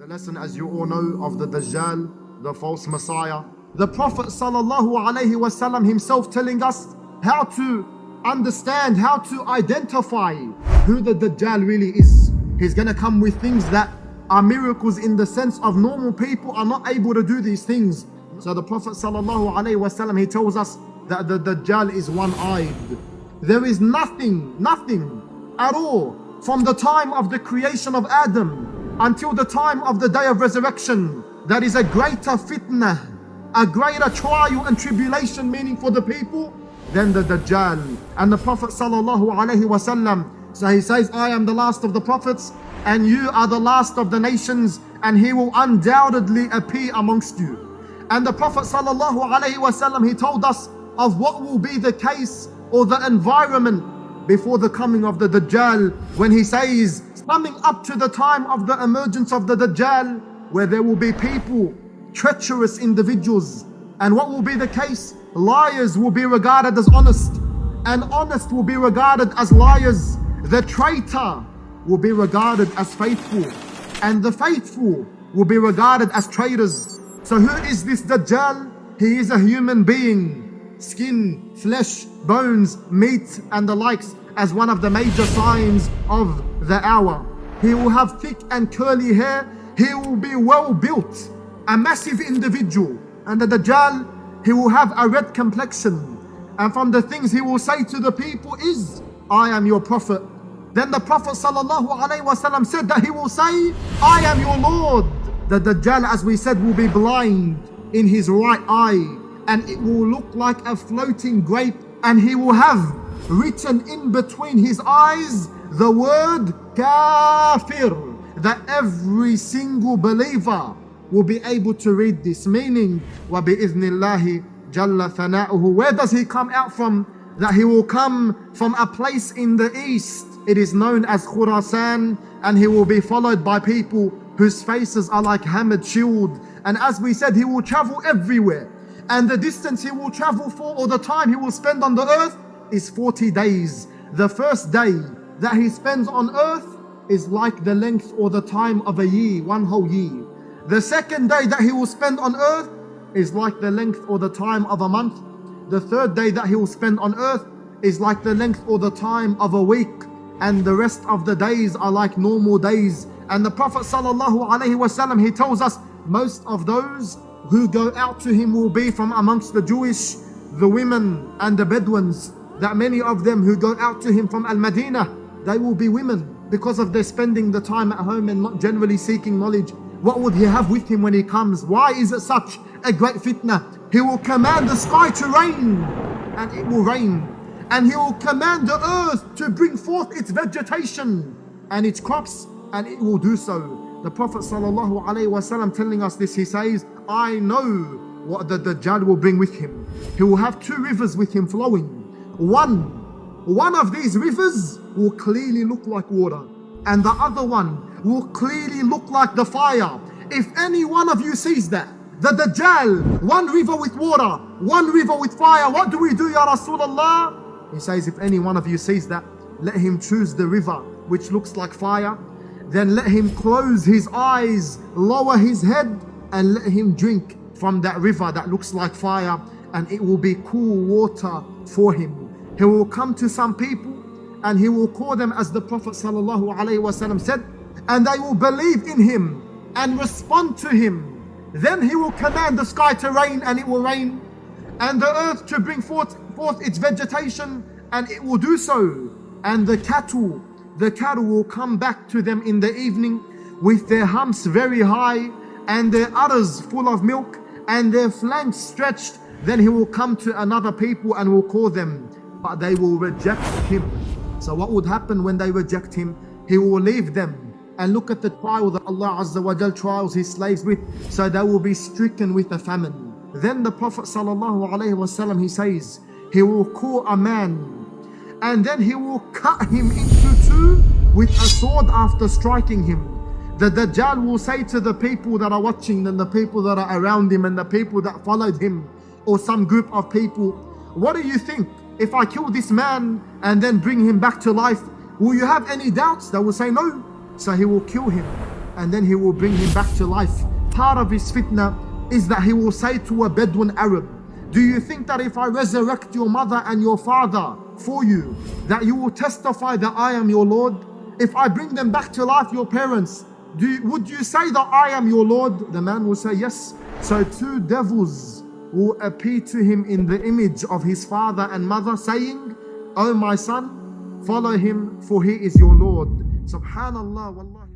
The lesson, as you all know, of the Dajjal, the false Messiah. The Prophet ﷺ himself telling us how to understand, how to identify who the Dajjal really is. He's going to come with things that are miracles in the sense of normal people are not able to do these things. So the Prophet ﷺ, he tells us that the Dajjal is one-eyed. There is nothing at all from the time of the creation of Adam until the time of the day of resurrection that is a greater fitna, a greater trial and tribulation, meaning for the people, than the Dajjal. And the Prophet ﷺ, so he says, I am the last of the prophets and you are the last of the nations, and he will undoubtedly appear amongst you. And the Prophet ﷺ, he told us of what will be the case or the environment before the coming of the Dajjal, when he says, coming up to the time of the emergence of the Dajjal, where there will be people, treacherous individuals. And what will be the case? Liars will be regarded as honest, and honest will be regarded as liars. The traitor will be regarded as faithful, and the faithful will be regarded as traitors. So who is this Dajjal? He is a human being, skin, flesh, bones, meat and the likes, as one of the major signs of the hour. He will have thick and curly hair. He will be well built, a massive individual. And the Dajjal, he will have a red complexion. And from the things he will say to the people is, I am your prophet. Then the Prophet ﷺ said that he will say, I am your Lord. The Dajjal, as we said, will be blind in his right eye, and it will look like a floating grape, and he will have written in between his eyes the word kafir, that every single believer will be able to read this, meaning wa bi'idhnillahi jalla thana'uhu. Where does he come out from? That he will come from a place in the east. It is known as Khurasan, and he will be followed by people whose faces are like hammered shield. And as we said, he will travel everywhere, and the distance he will travel for, or the time he will spend on the earth, is 40 days. The first day that he spends on earth is like the length or the time of a year, one whole year. The second day that he will spend on earth is like the length or the time of a month. The third day that he will spend on earth is like the length or the time of a week. And the rest of the days are like normal days. And the Prophet ﷺ, he tells us most of those who go out to him will be from amongst the Jewish, the women and the Bedouins. That many of them who go out to him from Al-Madinah, they will be women, because of their spending the time at home and not generally seeking knowledge. What would he have with him when he comes? Why is it such a great fitna? He will command the sky to rain, and it will rain. And he will command the earth to bring forth its vegetation and its crops, and it will do so. The Prophet ﷺ telling us this, he says, I know what the Dajjal will bring with him. He will have two rivers with him flowing. One of these rivers will clearly look like water, and the other one will clearly look like the fire. If any one of you sees that, the Dajjal, one river with water, one river with fire, what do we do, Ya Rasulullah? He says, if any one of you sees that, let him choose the river which looks like fire. Then let him close his eyes, lower his head, and let him drink from that river that looks like fire, and it will be cool water for him. He will come to some people and he will call them, as the Prophet ﷺ said, and they will believe in him and respond to him. Then he will command the sky to rain, and it will rain, and the earth to bring forth its vegetation, and it will do so. And the cattle will come back to them in the evening with their humps very high and their udders full of milk and their flanks stretched. Then he will come to another people and will call them, but they will reject him. So what would happen when they reject him? He will leave them. And look at the trial that Allah Azza wa Jal trials his slaves with. So they will be stricken with a famine. Then the Prophet ﷺ, he says, he will call a man, and then he will cut him into two with a sword after striking him. The Dajjal will say to the people that are watching, and the people that are around him, and the people that followed him, or some group of people, what do you think? If I kill this man and then bring him back to life, will you have any doubts? They will say no. So he will kill him, and then he will bring him back to life. Part of his fitna is that he will say to a Bedouin Arab, do you think that if I resurrect your mother and your father for you, that you will testify that I am your Lord? If I bring them back to life, your parents, would you say that I am your Lord? The man will say yes. So two devils will appear to him in the image of his father and mother, saying, oh my son, follow him, for he is your Lord. Subhanallah, wallahi.